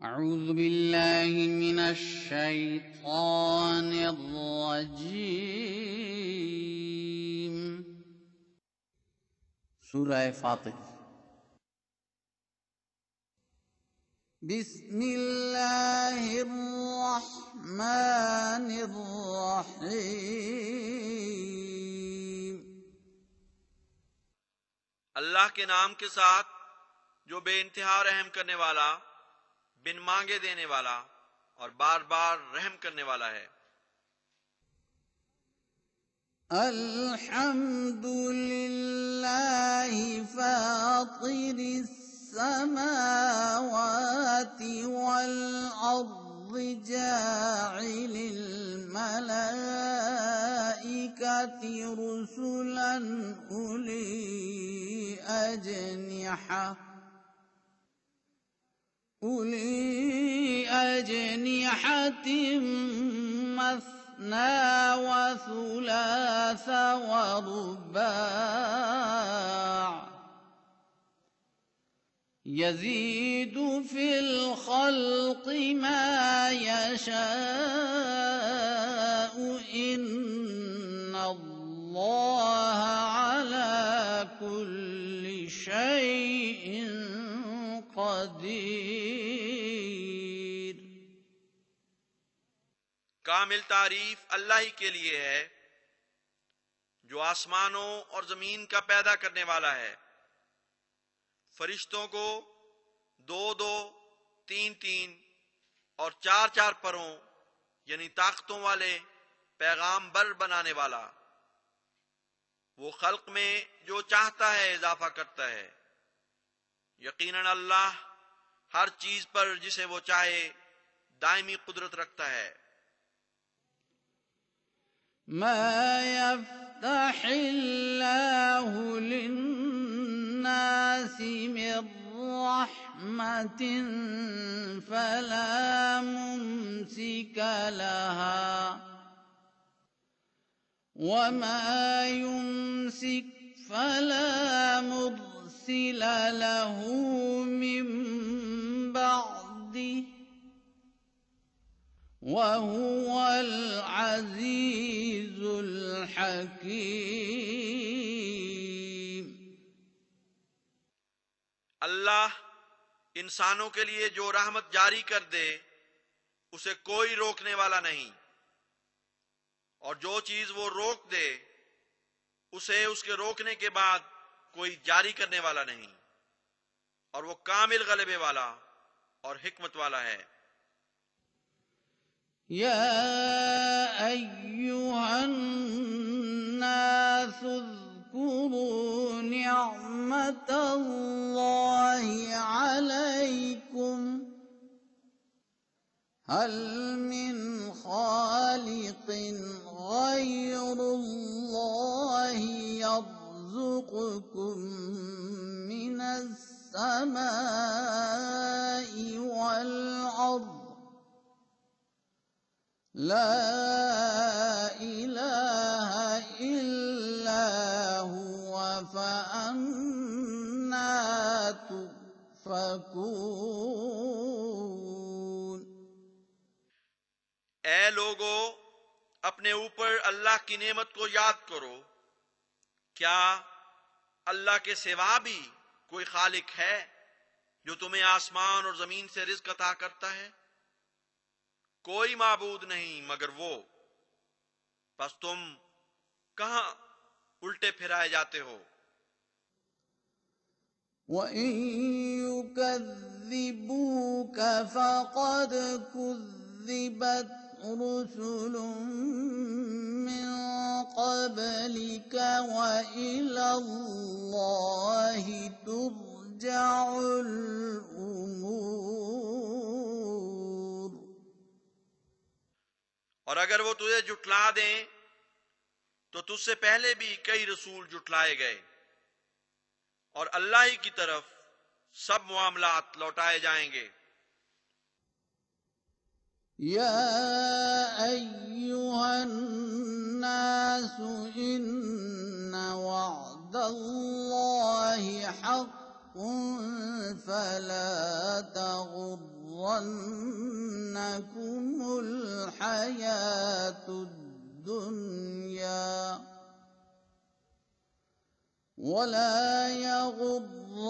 أعوذ بالله من الشيطان الرجيم सूरह फातिर। बिस्मिल्लाहिर्रहमानिर्रहीम। अल्लाह के नाम के साथ जो बेइंतहा रहम करने वाला, बिन मांगे देने वाला और बार बार रहम करने वाला है। अल्हम्दुलिल्लाहि फातिरिस समावाति वल अर्दि जाइलिल मलाइकति रुसुलन उली अजनिहत मस्ना व सुलास व रुबाዕ यज़ीदु फिल खल्क़ि मा यशाअ इन्नल्लाह अला कुल्लि शैइन क़दीर। कामिल तारीफ अल्लाह ही के लिए है जो आसमानों और जमीन का पैदा करने वाला है। फरिश्तों को दो दो, तीन तीन और चार चार परों यानी ताकतों वाले पैगाम्बर बनाने वाला। वो खल्क में जो चाहता है इजाफा करता है। यकीनन अल्लाह हर चीज पर जिसे वो चाहे दायमी कुदरत रखता है। मा यफ्तहिल्लाहु लिन्नासि मिर रहमतिन फला मुमसिक लहा व मा युमसिक फला मुरसिल लहू मिन बअदिह वहुवल अज़ीज़ुल हकीम। अल्लाह इंसानों के लिए जो रहमत जारी कर दे उसे कोई रोकने वाला नहीं, और जो चीज वो रोक दे उसे उसके रोकने के बाद कोई जारी करने वाला नहीं, और वो कामिल गलबे वाला और हिकमत वाला है। या अय्युहन नास उज़्कुरू निअमतल्लाहि अलैकुम हल मिन खालिकिन गैरुल्लाहि यर्ज़ुक़ुकुम मिनस समाइ वल अर्ज़ ला इलाहा इल्ला हुवा फअन्ना तुफ़कून। ए लोगो, अपने ऊपर अल्लाह की नेमत को याद करो। क्या अल्लाह के सिवा भी कोई खालिक है जो तुम्हें आसमान और जमीन से रिज़्क़ अता करता है? कोई माबूद नहीं मगर वो। बस तुम कहां उल्टे फिराए जाते हो। वइन युकज़्ज़िबूक फ़क़द कुज़्ज़िबत रुसुलुम मिन क़ब्लिक व इलल्लाहि तुरजउल उमूर। और अगर वो तुझे जुटला दें तो तुझसे पहले भी कई रसूल जुटलाए गए, और अल्लाह ही की तरफ सब मामलात लौटाए जाएंगे। या अय्युहन नासु इन्ना वअदल्लाहि हक़्क़ुन फला तग़ुर्रन्नकुमुल الحياة الدنيا ولا يغرنكم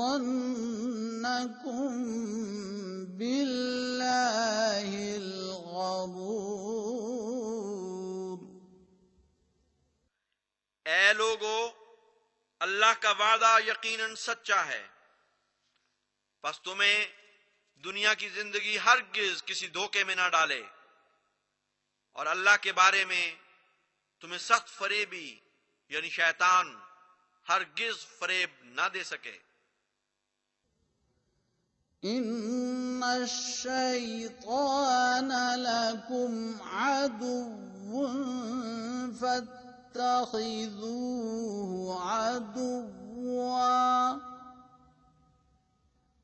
بالله الغرور. ऐ लोगो, अल्लाह का वादा यकीनन सच्चा है, बस तुम्हें दुनिया की जिंदगी हरगिज किसी धोखे में ना डाले और अल्लाह के बारे में तुम्हें सख्त फरेबी यानी शैतान हरगिज फरेब ना दे सके। إن الشيطان لكم عدو فاتخذوه عدوا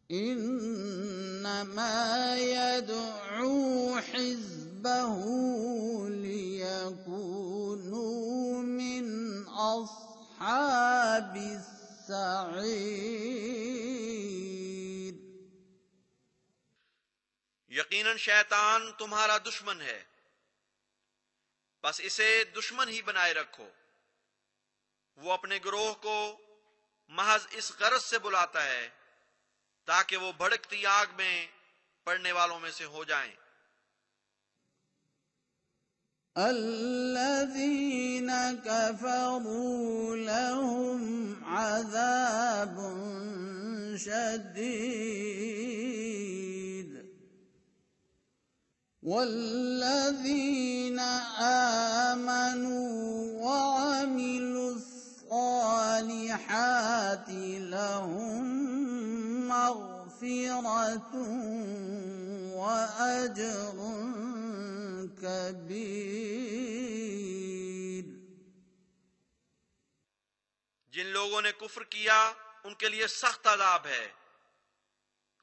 إنما يدعو حزبه ليكونوا من أصحاب السعير. यकीनन शैतान तुम्हारा दुश्मन है, बस इसे दुश्मन ही बनाए रखो। वो अपने गिरोह को महज इस गरज से बुलाता है ताकि वो भड़कती आग में पड़ने वालों में से हो जाएं। الذين كفروا لهم عذاب شديد والذين آمنوا وعملوا الصالحات لهم مغفرة وأجر कबीर. जिन लोगों ने कुफ्र किया उनके लिए सख्त अज़ाब है,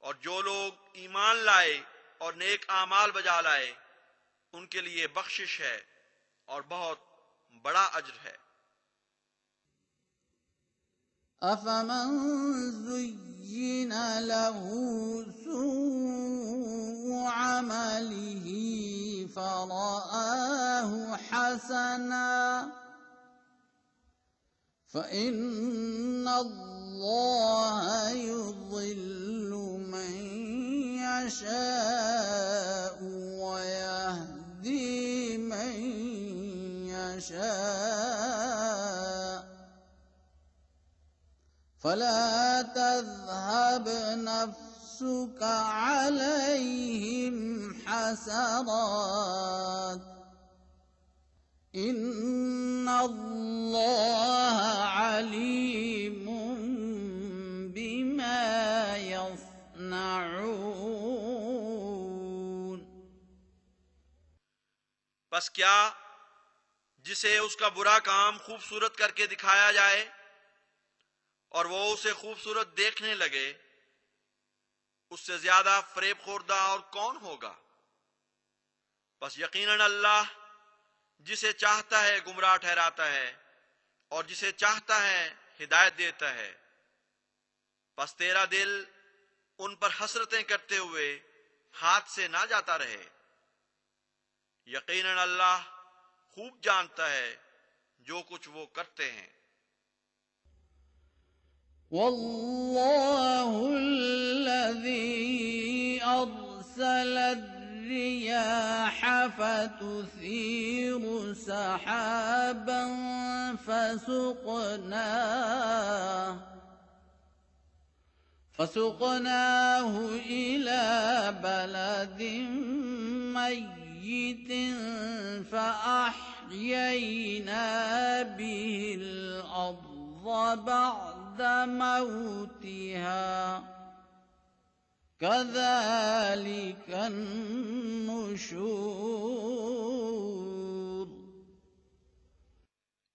और जो लोग ईमान लाए और नेक आमाल बजा लाए उनके लिए बख्शिश है और बहुत बड़ा अज्र है. أفمن زين له سوء عمله فرآه حسنا فإن الله يضل من يشاء ويهدي من يشاء فلا تذهب نفسك عليهم حسرات إن الله عليم بما يصنعون. बस क्या जिसे उसका बुरा काम खूबसूरत करके दिखाया जाए और वो उसे खूबसूरत देखने लगे, उससे ज्यादा फरेब खोरदा और कौन होगा? बस यकीनन अल्लाह जिसे चाहता है गुमराह ठहराता है और जिसे चाहता है हिदायत देता है. बस तेरा दिल उन पर हसरतें करते हुए हाथ से ना जाता रहे. यकीनन अल्लाह खूब जानता है जो कुछ वो करते हैं. والله الذي أرسل الرياح فتثير سحابا فسقناه إلى بلد ميت فأحيينا به الأرض بعد موتها كذلك النشور.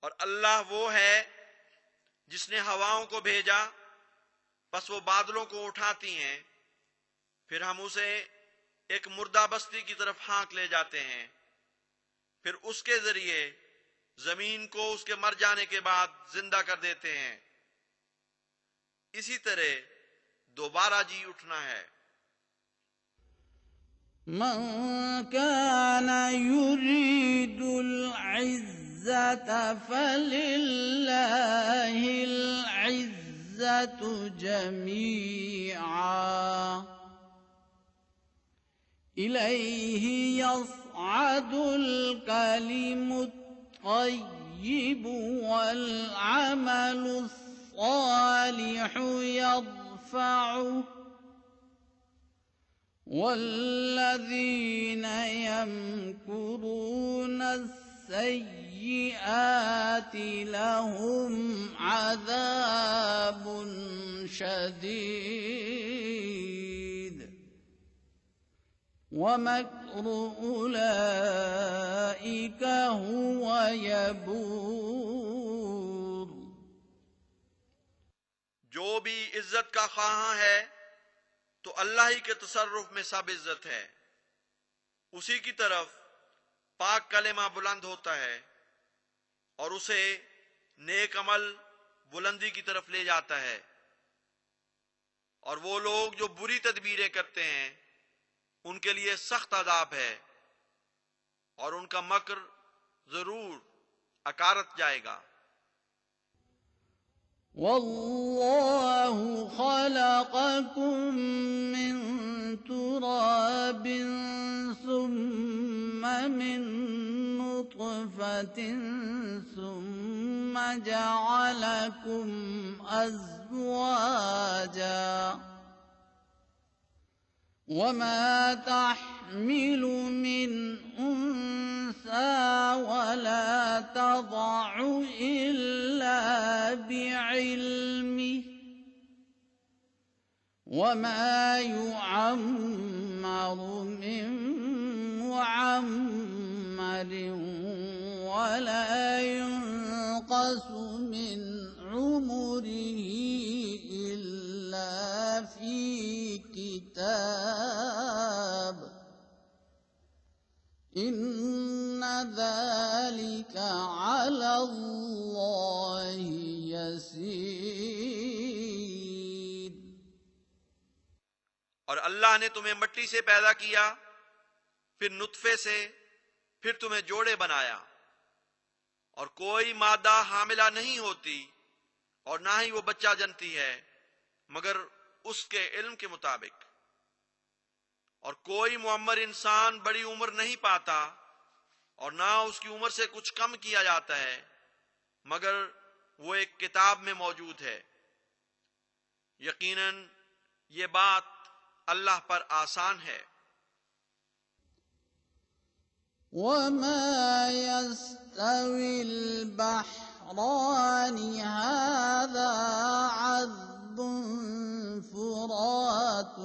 और अल्लाह वो है जिसने हवाओं को भेजा, बस वो बादलों को उठाती हैं, फिर हम उसे एक मुर्दा बस्ती की तरफ हाँक ले जाते हैं, फिर उसके जरिए जमीन को उसके मर जाने के बाद जिंदा कर देते हैं. इसी तरह दोबारा जी उठना है. من كان يريد العزة فلله العزة جميعا إليه يصعد الكلم الطيب والعمل الصالح يرفعه والذين يمكرون السيئات لهم عذاب شديد ومكر أولئك هو يبور जो भी इज्जत का ख्वाह है तो अल्लाह ही के तसर्रुफ में सब इज्जत है। उसी की तरफ पाक कलेमा बुलंद होता है और उसे नेक अमल बुलंदी की तरफ ले जाता है। और वो लोग जो बुरी तदबीरें करते हैं उनके लिए सख्त अजाब है और उनका मकर जरूर अकारत जाएगा। والله خلقكم من تراب ثم من نطفة ثم جعلكم أزواجا وما تحمل من أنثى ولا تضع إلا بعلمه وما يعمر من معمر ولا ينقص من عمره إلا في كتاب إن ذلك على الله يسير। और अल्लाह ने तुम्हें मिट्टी से पैदा किया, फिर नुत्फे से, फिर तुम्हें जोड़े बनाया। और कोई मादा हामिला नहीं होती और ना ही वो बच्चा जनती है मगर उसके इल्म के मुताबिक। और कोई मुअम्मर इंसान बड़ी उम्र नहीं पाता और ना उसकी उम्र से कुछ कम किया जाता है मगर वो एक किताब में मौजूद है। यकीनन ये बात अल्लाह पर आसान है। وما يستوي البحران هذا عذب فرات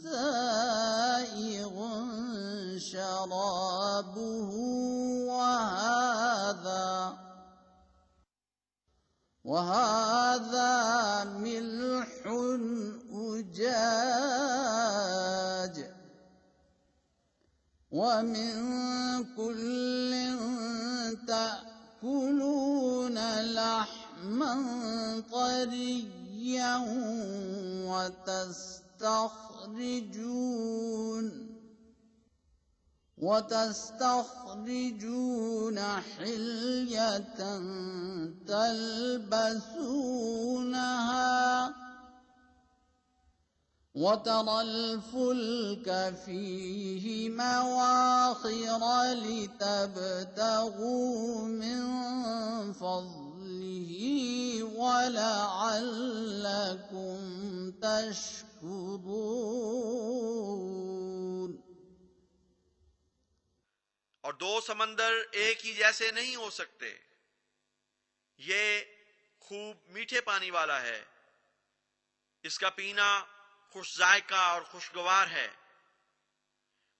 سائغ شرابه وهذا ملح أجاج ومن كل تأكلون لحما طريا وتستخرجون حلية تلبسونها وترى الفلك فيه مواخر لتبتغوا من فضله ولعلكم تشكرون। और दो समंदर एक ही जैसे नहीं हो सकते। ये खूब मीठे पानी वाला है, इसका पीना खुश जायका और खुशगवार है,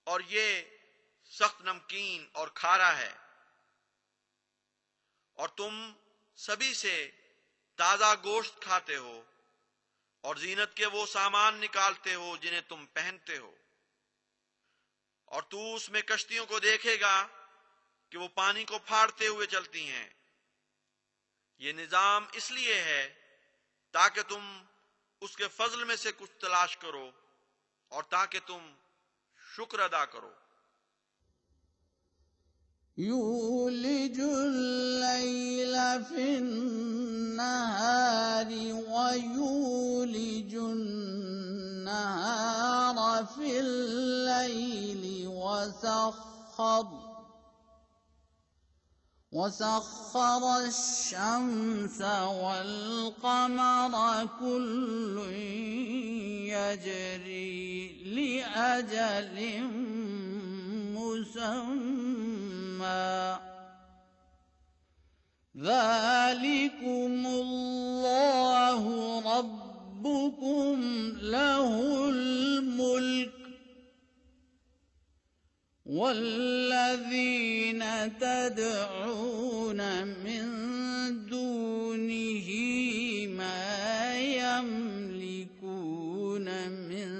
और ये सख्त नमकीन और खारा है। और तुम सभी से ताजा गोश्त खाते हो और जीनत के वो सामान निकालते हो जिन्हें तुम पहनते हो। और तू उसमें कश्तियों को देखेगा कि वो पानी को फाड़ते हुए चलती हैं। ये निजाम इसलिए है ताकि तुम उसके फजल में से कुछ तलाश करो और ताकि तुम शुक्र अदा करो। يولج الليل في النهار ويولج النهار في الليل وسخر الشمس والقمر كل يجري لأجل مسمى ذلكم الله ربكم له الملك والذين تدعون من دونه ما يملكون من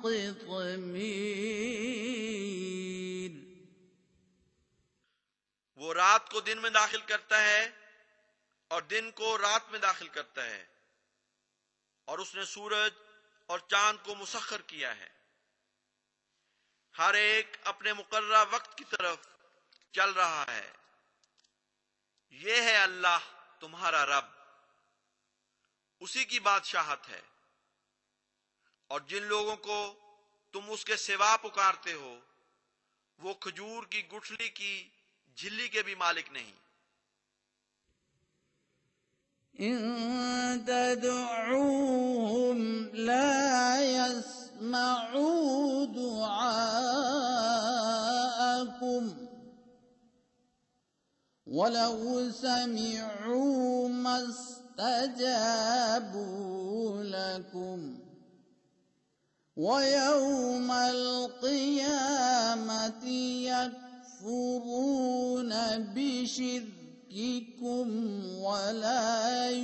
قطمير। वो रात को दिन में दाखिल करता है और दिन को रात में दाखिल करता है, और उसने सूरज और चांद को मुसख्खर किया है। हर एक अपने मुकर्रर वक्त की तरफ चल रहा है। यह है अल्लाह तुम्हारा रब, उसी की बादशाहत है। और जिन लोगों को तुम उसके सिवा पुकारते हो वो खजूर की गुठली की झिल्ली के भी मालिक नहीं। इन तदऊहुम ला यस्मऊ दुआअकुम वलौ समिऊ मस्तजाबू लकुम वयौमल क़ियामति यकफुरून बिशिर्किकुम वला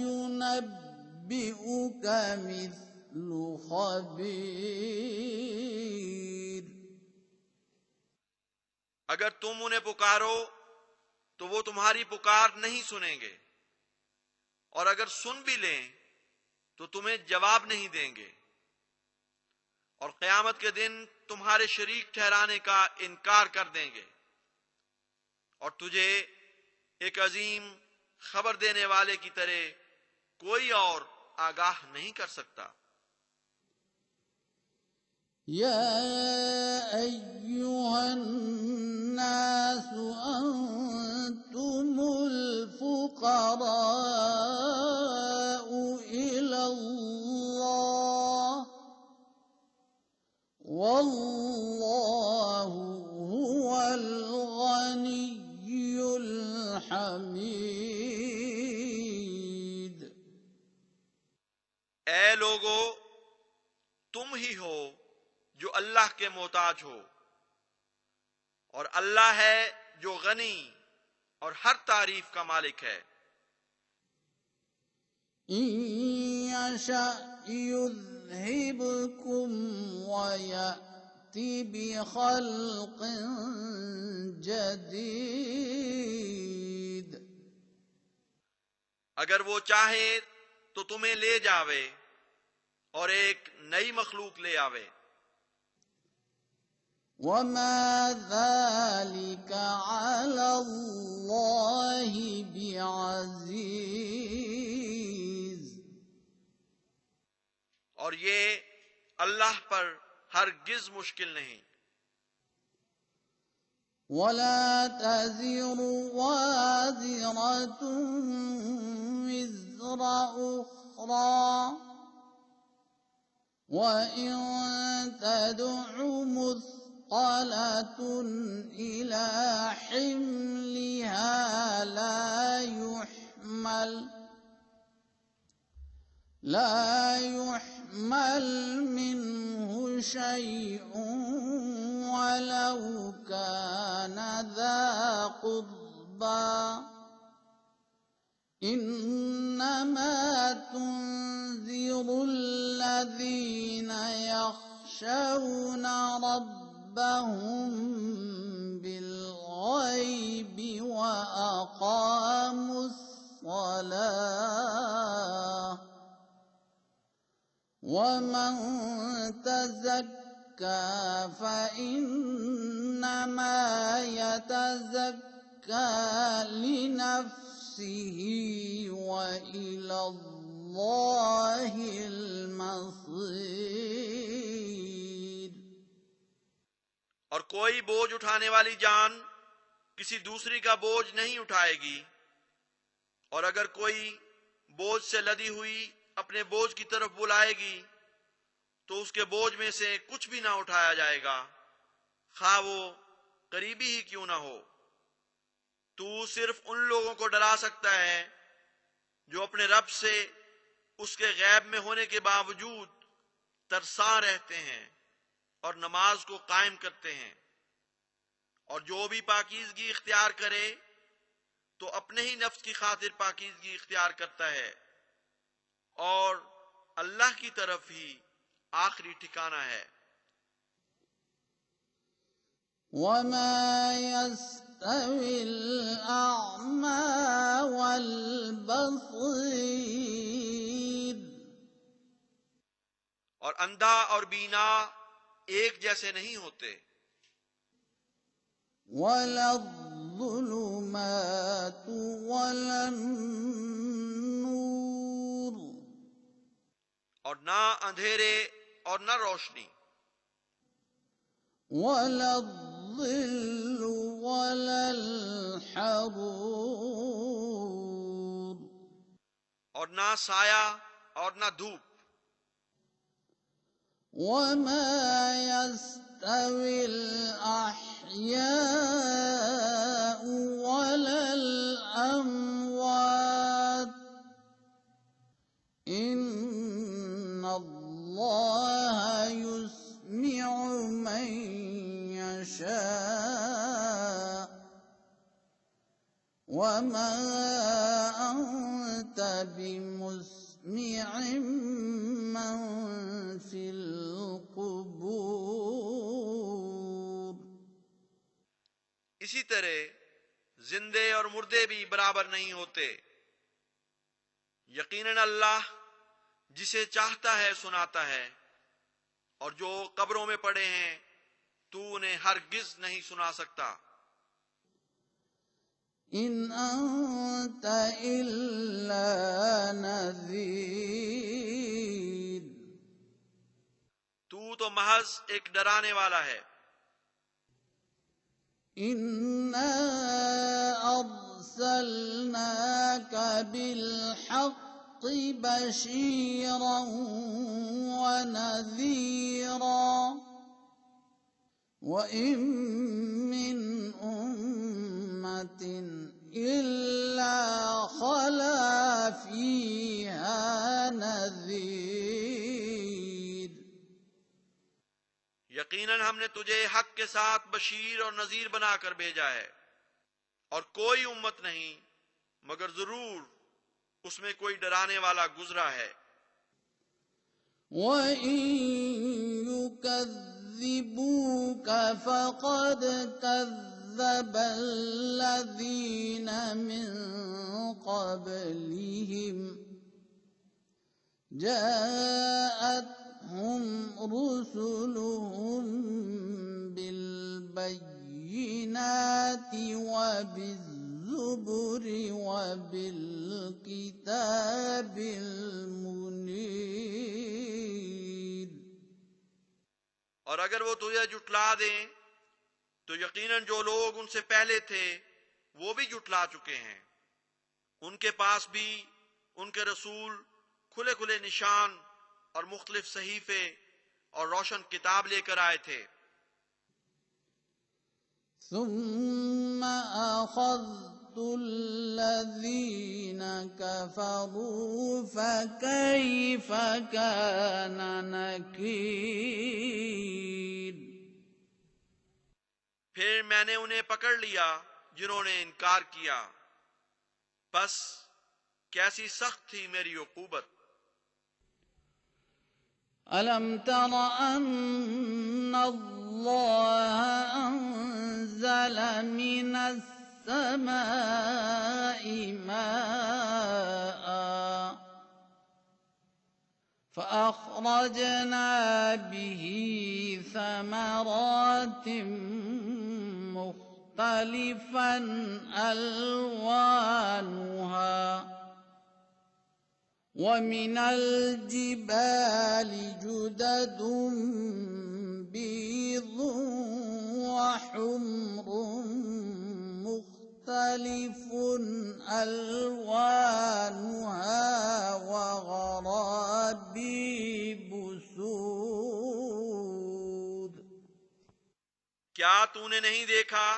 युनब्बिउक मिस्लु खबीर। अगर तुम उन्हें पुकारो तो वो तुम्हारी पुकार नहीं सुनेंगे, और अगर सुन भी लें तो तुम्हें जवाब नहीं देंगे। और क़यामत के दिन तुम्हारे शरीक ठहराने का इनकार कर देंगे, और तुझे एक अजीम खबर देने वाले की तरह कोई और आगाह नहीं कर सकता। या अय्युहन्नासु अंतुमुल फुक़राउ इलल्लाह वल्लाहु हुवल गनियुल हमीद। ऐ लोगो, तुम ही हो जो अल्लाह के मोहताज हो, और अल्लाह है जो गनी और हर तारीफ का मालिक है। यशा युज़हिबकुम वयअति बिखल्क़िन जदीद। अगर वो चाहे तो तुम्हें ले जावे और एक नई मखलूक ले आवे। वमा ज़ालिका अलल्लाहि बिअज़ीज़। और ये अल्लाह पर हरगिज मुश्किल नहीं। वला तज़िरु वाज़िरतुन विज़रा उख़रा वइन तदउ मुस्क़लतुन इला हिम्लिहा ला युहमल मिन्हु शैउन वलौ कान ज़ा क़ुर्बा इन्नमा तुन्ज़िरुल्लज़ीन यख़शौन रब्बहुम बिल्ग़ैबि व अक़ामुस्सलाह वमन तज़क्का فإنما يتزكى لنفسه وإلى الله المصير। और कोई बोझ उठाने वाली जान किसी दूसरी का बोझ नहीं उठाएगी, और अगर कोई बोझ से लदी हुई अपने बोझ की तरफ बुलाएगी तो उसके बोझ में से कुछ भी ना उठाया जाएगा, खा वो करीबी ही क्यों ना हो। तू सिर्फ उन लोगों को डरा सकता है जो अपने रब से उसके गैब में होने के बावजूद तरसा रहते हैं और नमाज को कायम करते हैं। और जो भी पाकीज़गी इख्तियार करे तो अपने ही नफ्स की खातिर पाकीज़गी इख्तियार करता है, और अल्लाह की तरफ ही आखिरी ठिकाना है। वमा यस्तविल अअमा वल बसीर, और अंधा और बीना एक जैसे नहीं होते। वलज़्ज़ुलुमातु वलन्नूर, और ना अंधेरे और ना रोशनी। वलज़्ज़िल्लु वलल्हरूर, और ना साया और ना धूप। वमा यस्तविल अहयाउ वलल अमवात, इन्नल्लाह युस्मिउ मन यशा वमा अंत बिमुस्मिइम मन फिल कुबूर। इसी तरह जिंदे और मुर्दे भी बराबर नहीं होते। यकीनन अल्लाह जिसे चाहता है सुनाता है, और जो कब्रों में पड़े हैं तू उन्हें हरगिज नहीं सुना सकता। इन अंत इल्ला नज़ीर, तू तो महज एक डराने वाला है। इन्ना अर्सलनाका बिलहक्कि बशीरन व नज़ीरा व इन मिन उम्मतिन इल्ला खला फीहा नज़ीर, यकीनन हमने तुझे हक के साथ बशीर और नजीर बनाकर भेजा है, और कोई उम्मत नहीं मगर जरूर उसमें कोई डराने वाला गुजरा है। वइन युकज़्ज़िबूका फ़क़द कज़्ज़बल्लज़ीन मिन क़ब्लिहिम जाअतहुम रुसुलुहुम बिलबय्यिनाति वबिज़्ज़ुबुरि वबिलकिताबिल मुनीर। और अगर वो तुझे जुटला दें तो यकीनन जो लोग उनसे पहले थे वो भी जुटला चुके हैं। उनके पास भी उनके रसूल खुले खुले निशान और मुख्तलिफ सहीफे और रोशन किताब लेकर आए थे। सुम्मा अख़ज़्तुल्लज़ीन कफ़रू फ़कैफ़ कान नकीर, फिर मैंने उन्हें पकड़ लिया जिन्होंने इनकार किया, बस कैसी सख्त थी मेरी उक़ूबत। अलम तर अन्नल्लाह अंज़ल मिनस समाई माअ فأخرجنا به ثمرات مختلفا ألوانها ومن الجبال جدد بيض وحمر مختلف ألوانها وغرابيب سود। क्या तूने नहीं देखा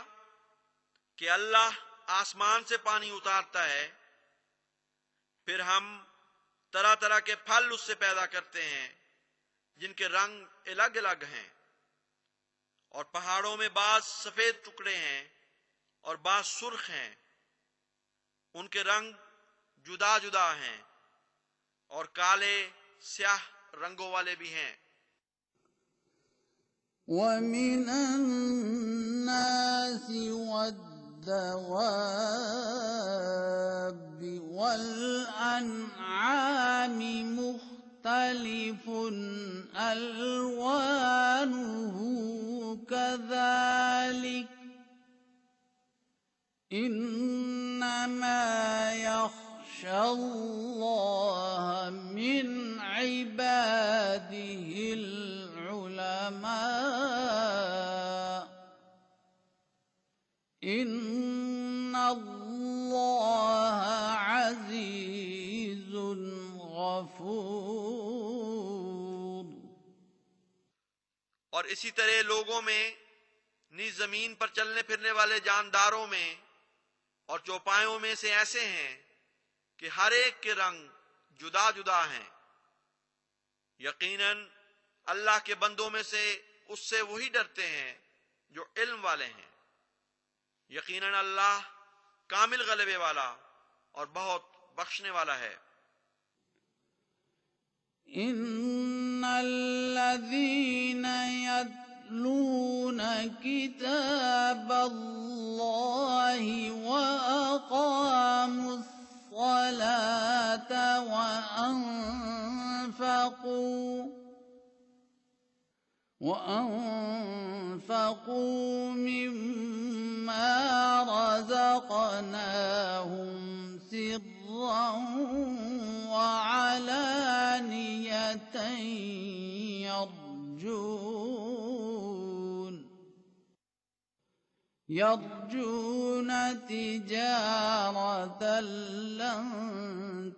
कि अल्लाह आसमान से पानी उतारता है, फिर हम तरह तरह के फल उससे पैदा करते हैं जिनके रंग अलग अलग हैं, और पहाड़ों में बाज सफेद टुकड़े हैं और बाज सुर्ख हैं, उनके रंग जुदा जुदा हैं और काले स्याह रंगों वाले भी हैं। ومن الناس والدواب والأنعام مختلف ألوانه كذلك إنما يخشى الله من عباده العلماء إن الله عزيز غفور। और इसी तरह लोगों में निज जमीन पर चलने फिरने वाले जानदारों में और चौपायों में से ऐसे हैं कि हर एक के रंग जुदा जुदा हैं। यकीनन अल्लाह के बंदों में से उससे वही डरते हैं जो इल्म वाले हैं। यकीनन अल्लाह कामिल गलबे वाला और बहुत बख्शने वाला है। इन्नल्लज़ीन यत्लून किताबल्लाहि व अक़ामुस्सलात व أنفقوا مما رزقناهم سرا وعلانية يرجون تجارة لن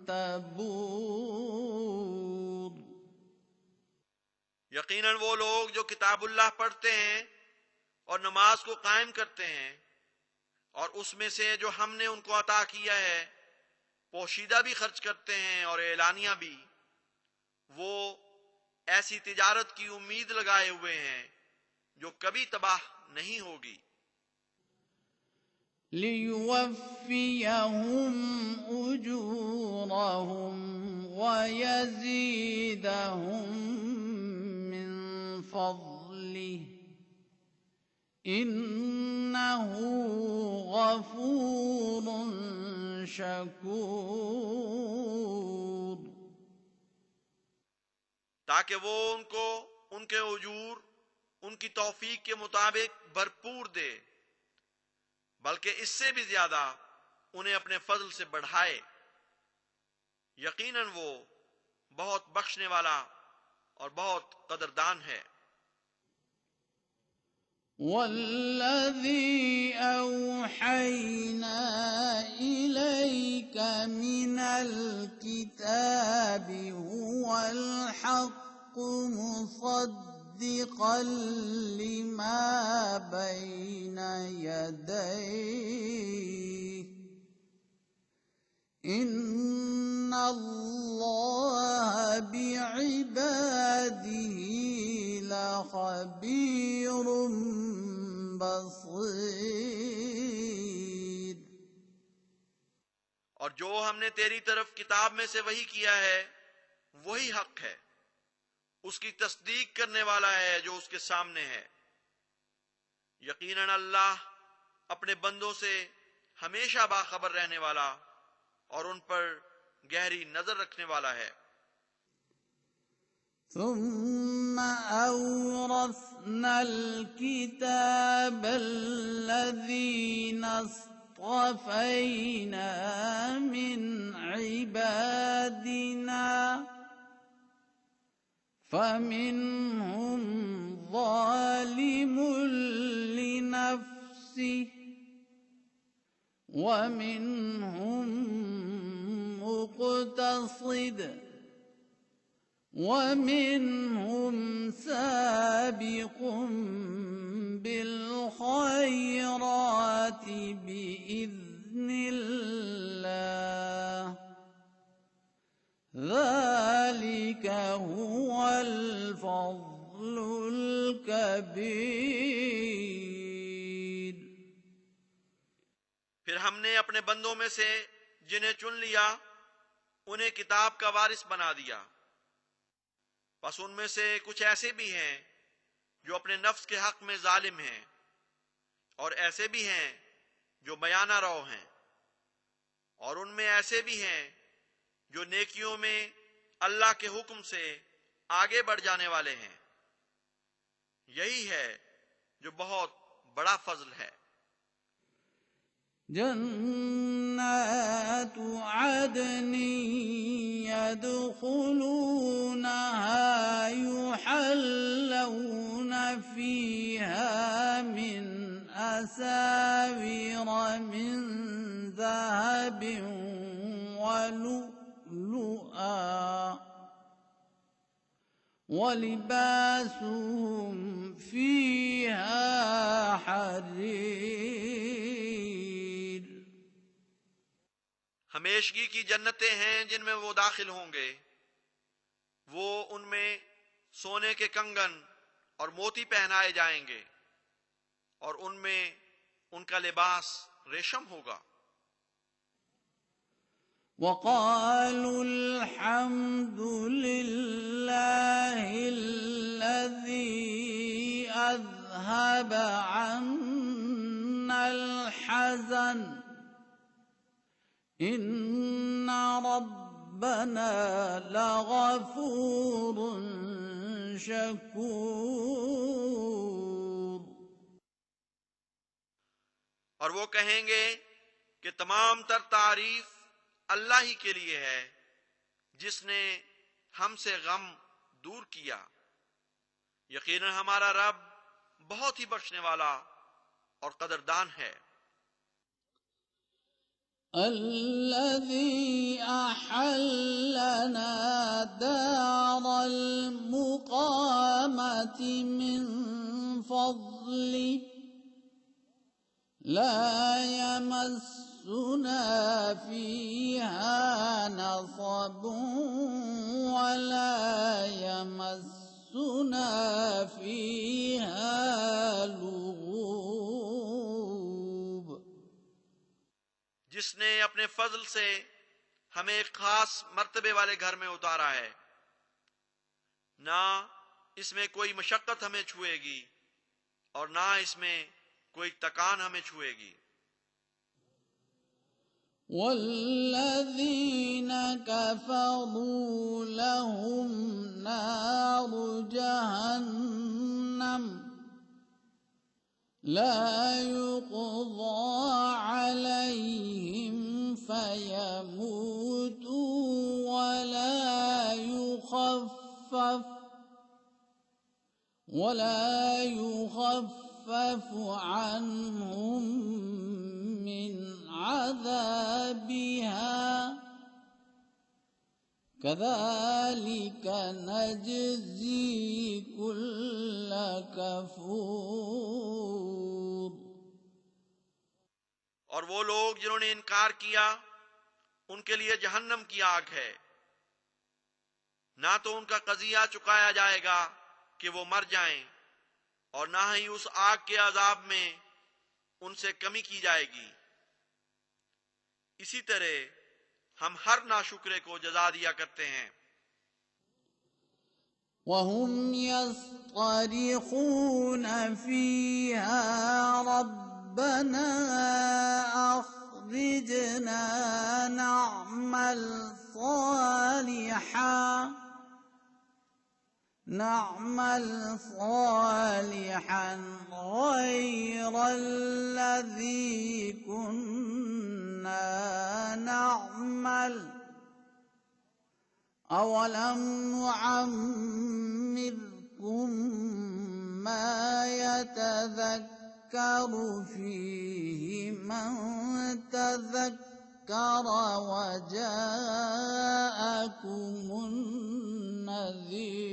تبور। यकीनन वो लोग जो किताबुल्लाह पढ़ते हैं और नमाज को कायम करते हैं और उसमें से जो हमने उनको अता किया है पोशीदा भी खर्च करते हैं और एलानिया भी, वो ऐसी तिजारत की उम्मीद लगाए हुए हैं जो कभी तबाह नहीं होगी। लियुवफ्फियहुम उजूरहुम वयज़ीदहुम मिन फ़ज़लिहि इन्नहु गफ़ूरुन शकूर। ताकि वो उनको उनके उजूर उनकी तौफीक के मुताबिक भरपूर दे, बल्कि इससे भी ज्यादा उन्हें अपने फजल से बढ़ाए। यकीनन वो बहुत बख्शने वाला और बहुत कदरदान है। वल्लज़ी औहैना इलैका मिनल किताबि हुवल हक़्क़ु मुसद्दिक़न लिमा बैना यदैहि इन्नल्लाह बिइबादिहि लख़बीरुम बसीर। और जो हमने तेरी तरफ किताब में से वही किया है वही हक है, उसकी तस्दीक करने वाला है जो उसके सामने है। यकीनन अल्लाह अपने बंदों से हमेशा बाखबर रहने वाला और उन पर गहरी नजर रखने वाला है। ثم أورثنا الكتاب الذين اصطفينا من عبادنا فمنهم ظالم لنفسه ومنهم مقتصد ومنهم سابق بالخيرات بإذن الله ذلك هو الفضل الكبير। फिर हमने अपने बंदों में से जिन्हें चुन लिया उन्हें किताब का वारिस बना दिया। बस उनमें से कुछ ऐसे भी हैं जो अपने नफ्स के हक में जालिम हैं और ऐसे भी हैं जो बयाना रौ हैं और उनमें ऐसे भी हैं जो नेकियों में अल्लाह के हुक्म से आगे बढ़ जाने वाले हैं। यही है जो बहुत बड़ा फजल है। जन्नत अदन यदखुलूनहा युहल्लौन फीहा मिन असाविर मिन ज़हबिन वलुलुआ वलिबासुहुम फीहा हरीर। हमेशगी की जन्नतें हैं जिनमें वो दाखिल होंगे। वो उनमें सोने के कंगन और मोती पहनाए जाएंगे और उनमें उनका लिबास रेशम होगा। वक़ालू अल्हम्दुलिल्लाहिल्लज़ी अज़हब अन्नल हज़न इन्न रब्बना लग़फूरुन शकूर। और वो कहेंगे कि तमाम तर तारीफ अल्लाह ही के लिए है जिसने हमसे गम दूर किया। यकीनन हमारा रब बहुत ही बख्शने वाला और कदरदान है। الذي أحلنا دار المقامة من فضله لا يمسنا فيها نصب ولا يمسنا فيها لغوب। जिसने अपने फजल से हमें एक खास मर्तबे वाले घर में उतारा है, ना इसमें कोई मशक्कत हमें छुएगी और ना इसमें कोई तकान हमें छुएगी। वल्लज़ीन कफ़रू लहुम नारु जहन्नम ला युक़ज़ा अलैहिम फयमूतू वला युख़फ़फ़ अन्हुम मिन अज़ाबिहा कज़ालिक नजज़ी कुल्ल कफूर। और वो लोग जिन्होंने इनकार किया उनके लिए जहन्नम की आग है, ना तो उनका कजिया चुकाया जाएगा कि वो मर जाएं और ना ही उस आग के अजाब में उनसे कमी की जाएगी। इसी तरह हम हर नाशुक्रे को जजा दिया करते हैं। वहुम यस्तरिखून फीहा रब्बना अखरिजना नअमल सालिहा نعمل صالحا غير الذي كنا نعمل أولم نعمركم ما يتذكر فيه من تذكر وجاءكم النذير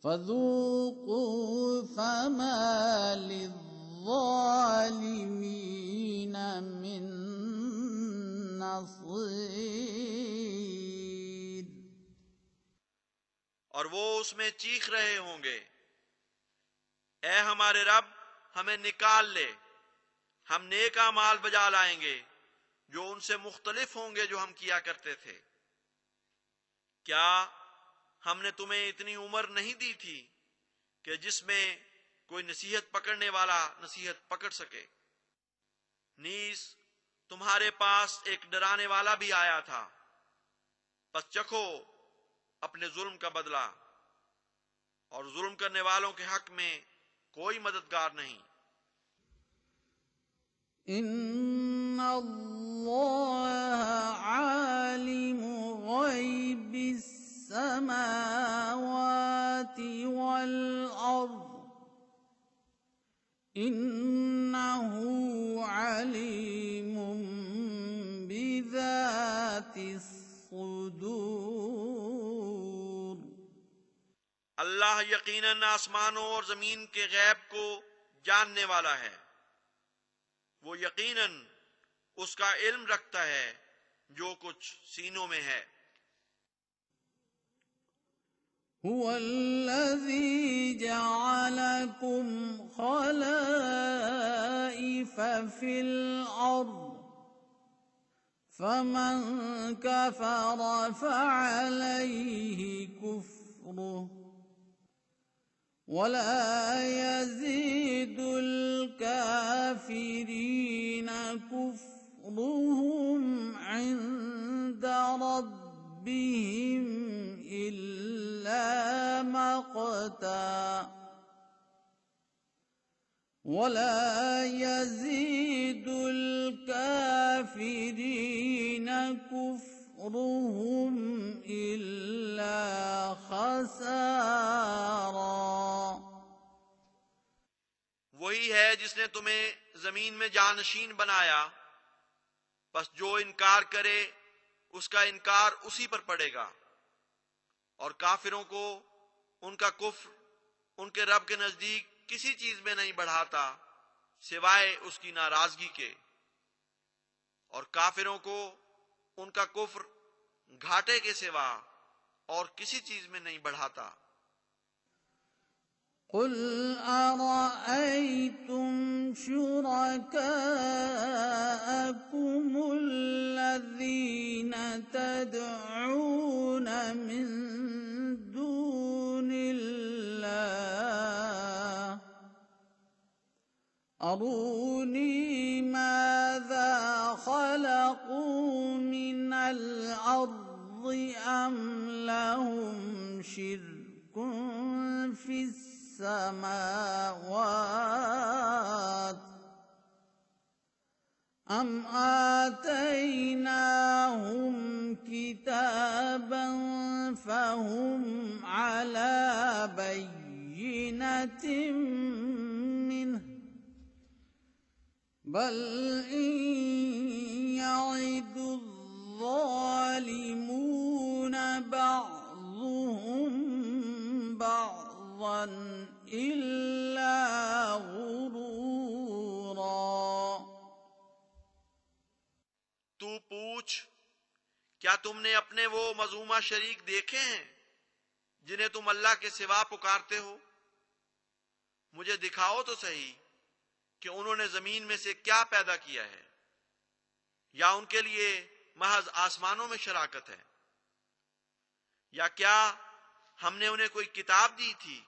فذوقوا فما للظالمين من نصير। और वो उसमें चीख रहे होंगे, ऐ हमारे रब, हमें निकाल ले, हम नेक अमाल बजा लाएंगे जो उनसे मुख्तलिफ होंगे जो हम किया करते थे। क्या हमने तुम्हें इतनी उम्र नहीं दी थी कि जिसमें कोई नसीहत पकड़ने वाला नसीहत पकड़ सके? नीस तुम्हारे पास एक डराने वाला भी आया था, बस चखो अपने जुल्म का बदला, और जुल्म करने वालों के हक में कोई मददगार नहीं। इन्नल्लाह आलिमु गैबिस समावाति वल अर्द इन्नहु अलीमुम बिज़ातिस सुदूर। अल्लाह यकीनन आसमानों और जमीन के गैब को जानने वाला है, वो यकीनन उसका इल्म रखता है जो कुछ सीनों में है। हुवल्लज़ी जअलकुम खलाइफ फिल अर्द फमन कफर फअलैहि कुफ्रुहु वला यज़ीदुल काफिरीन कुफ्रुहुम इंद रब्बिहिम इल्ला मक़ता वला यज़ीदुल काफिरीन कुफ्रुहुम इल्ला खसारा। वही है जिसने तुम्हें जमीन में जानशीन बनाया, बस जो इनकार करे उसका इनकार उसी पर पड़ेगा, और काफिरों को उनका कुफ्र उनके रब के नजदीक किसी चीज में नहीं बढ़ाता सिवाय उसकी नाराजगी के, और काफिरों को उनका कुफ्र घाटे के सिवा और किसी चीज में नहीं बढ़ाता। कुल अरअयतुम शुरकाअकुमुल्लज़ीन तदऊन मिन दूनिल्लाह अरूनी माज़ा खलक़ू मिनल अर्ज़ि अम लहुम शिर्कुन फिस समावात अम आतैनाहुम किताबन फहुम अला बय्यिनतिम मिन्ह बल इन यइदुज़्ज़ालिमून बअज़ुहुम बअज़न इल्ला गुरूरा। तू पूछ, क्या तुमने अपने वो मजूमा शरीक देखे हैं जिन्हें तुम अल्लाह के सिवा पुकारते हो? मुझे दिखाओ तो सही कि उन्होंने जमीन में से क्या पैदा किया है, या उनके लिए महज आसमानों में शराकत है, या क्या हमने उन्हें कोई किताब दी थी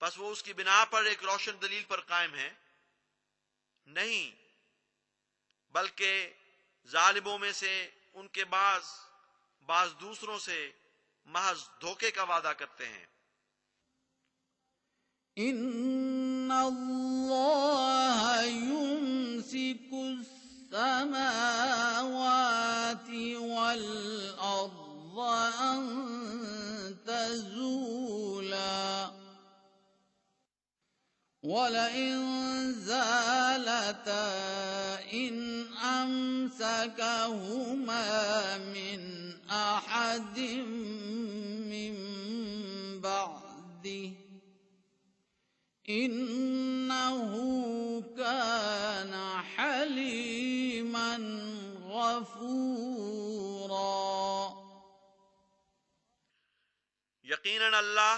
बस वो उसकी बिना पर एक रोशन दलील पर कायम है? नहीं, बल्कि जालिमों में से उनके बाज दूसरों से महज धोखे का वादा करते हैं। इन्नल्लाह युम्सिकुस समावाति वल अर्ज़ अन तज़ूला वलइन ज़ालता इन अमसकहुमा मिन अहदिम मिन बअदिह इन्नहु कान हलीमन गफूरा। यकीनन अल्लाह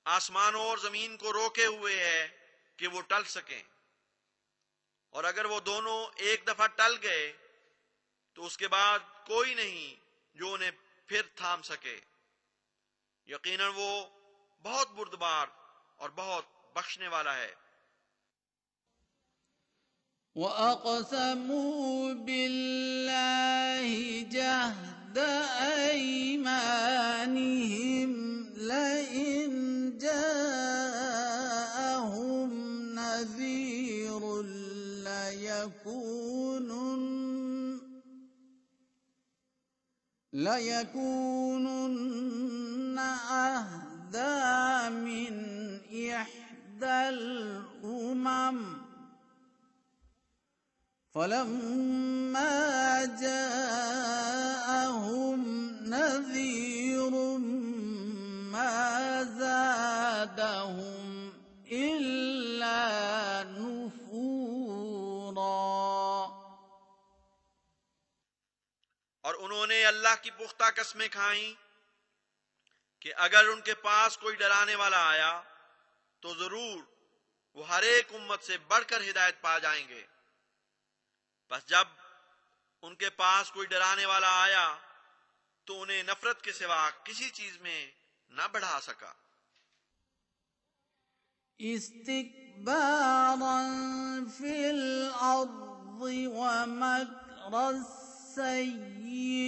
आसमानों और जमीन को रोके हुए है कि वो टल सकें, और अगर वो दोनों एक दफा टल गए तो उसके बाद कोई नहीं जो उन्हें फिर थाम सके। यकीनन वो बहुत बुर्दबार और बहुत बख्शने वाला है। वअक़समू बिल्लाहि जहद ऐमानिहिम लइन जाअहुम नज़ीरुन लयकूनुन्न अहदा मिन इह्दल उमम फलम्मा जाअहुम नज़ीरुम मा ज़ादहुम इल्ला नुफूरा। और उन्होंने अल्लाह की पुख्ता कसमें खाई कि अगर उनके पास कोई डराने वाला आया तो जरूर वो हर एक उम्मत से बढ़कर हिदायत पा जाएंगे। बस जब उनके पास कोई डराने वाला आया तो उन्हें नफरत के सिवा किसी चीज में न बढ़ा सका। इस्तिकबारन फिल अर्ज़ि व मक्रस सय्यि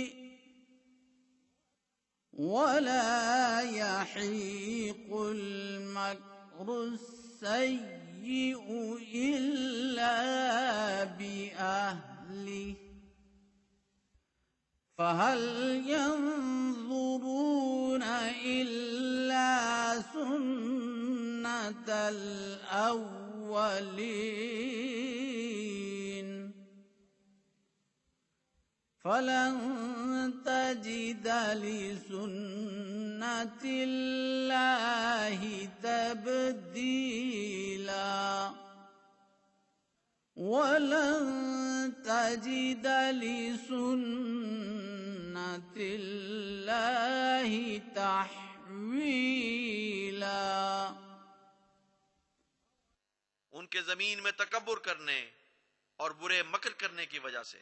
वला यहीकुल मक्रस सय्यिउ इल्ला बिअहलिहि फहल यंज़ुरून इल्ला सुन्नतल अव्वलीन फलन तजिद लिसुन्नतिल्लाहि तब्दीला वलन तजिद लिसुन्नतिल्लाहि तहवीला। उनके जमीन में तकब्बुर करने और बुरे मकर करने की वजह से,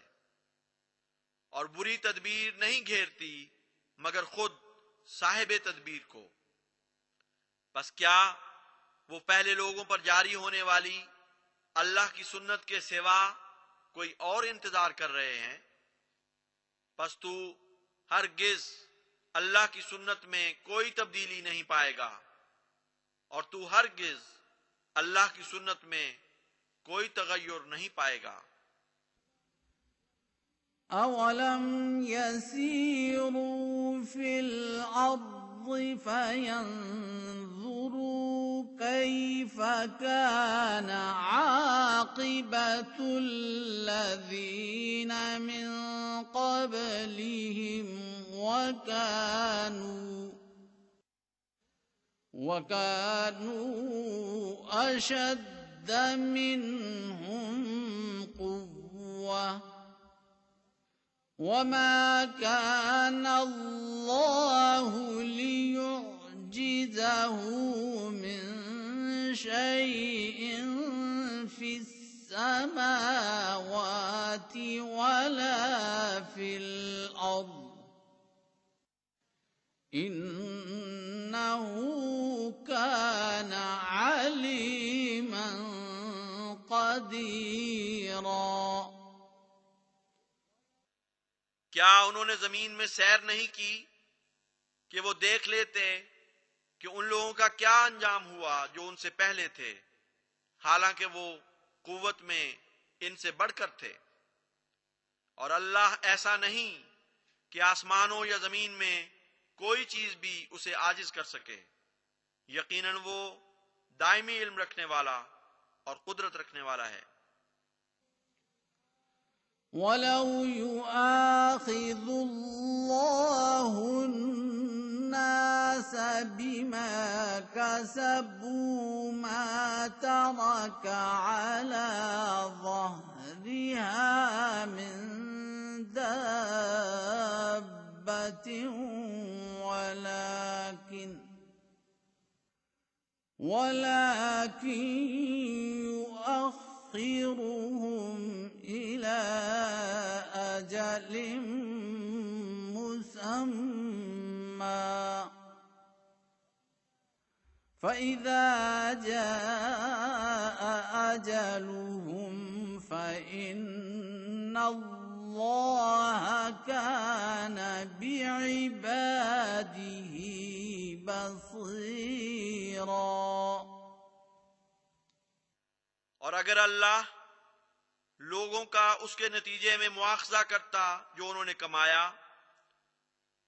और बुरी तदबीर नहीं घेरती मगर खुद साहिब तदबीर को। बस क्या वो पहले लोगों पर जारी होने वाली अल्लाह की सुन्नत के सिवा कोई और इंतजार कर रहे हैं? बस तू हरगिज अल्लाह की सुन्नत में कोई तब्दीली नहीं पाएगा, और तू हरगिज अल्लाह की सुन्नत में कोई तगय्युर नहीं पाएगा। अवलम यसीरू फिल अर्ज़ि फयंज़ुरू कैफ़ कान आक़िबतुल लज़ीन मिन क़ब्लिहिम वकानू अशद्द मिनहुम क़ुव्वा वमा कान अल्लाहु लियुअजिज़हु मिन शैइन फिस समावाति वला फिल अर्ज़ इन्नहु कान अलीमन क़दीरा। क्या उन्होंने जमीन में सैर नहीं की कि वो देख लेते कि उन लोगों का क्या अंजाम हुआ जो उनसे पहले थे, हालांकि वो कुव्वत में इनसे बढ़कर थे। और अल्लाह ऐसा नहीं कि आसमानों या जमीन में कोई चीज भी उसे आजिज कर सके। यकीनन वो दायमी इल्म रखने वाला और कुदरत रखने वाला है। वलौ युआखिज़ुल्लाहु अन्नास बिमा कसबू मा तरक अला ज़हरिहा मिन दाब्बतिन वलाकिन युअख्खिरुहुम इला अजलिन मुसम्मा फ़इज़ा जाअ अजलुहुम फ़इन्नल्लाह कान बिइबादिही बसीरा। और अगर अल्लाह लोगों का उसके नतीजे में मुआखजा करता जो उन्होंने कमाया,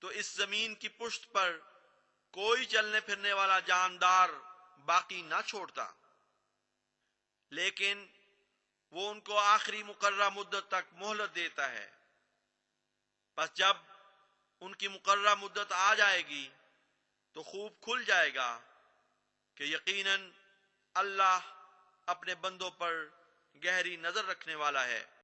तो इस जमीन की पुष्ट पर कोई चलने फिरने वाला जानदार बाकी ना छोड़ता, लेकिन वो उनको आखिरी मुकर्रर मुद्दत तक मोहलत देता है। बस जब उनकी मुकर्रर मुद्दत आ जाएगी तो खूब खुल जाएगा कि यकीनन अल्लाह अपने बंदों पर गहरी नजर रखने वाला है।